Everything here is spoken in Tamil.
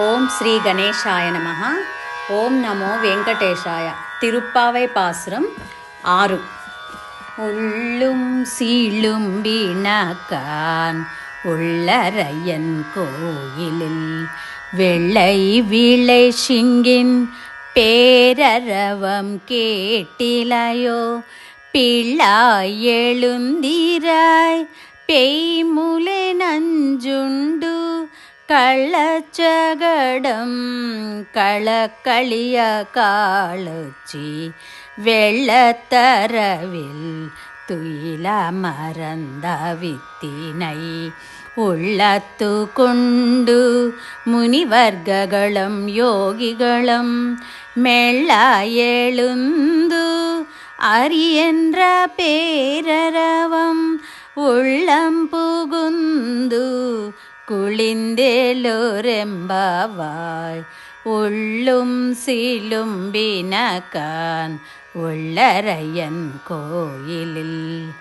ஓம் ஸ்ரீ கணேசாய நமஹ. ஓம் நமோ வெங்கடேஷாய. திருப்பாவை பாசுரம் 6. உள்ளும் சீழும் வீணாக்கான் உள்ளரையன் கோயிலில் வெள்ளை வீளை சிங்கின் பேரரவம் கேட்டிலையோ? பிள்ளாய் எழுந்திராய் பெய்முலை நஞ்சுண்டு கள்ளச்சகடம் களக்களிய காளுச்சி வெள்ளத்தரவில் துயில மறந்த வித்தினை உள்ளத்து கொண்டு முனிவர்ககளும் யோகிகளும் மெல்ல எழுந்து அரியென்ற பேரரவம் உள்ளம் புகுந்து குளிந்தேலோரெம்பவாய். உள்ளும் சிலும்பினகான் உள்ளரையன் கோயிலில்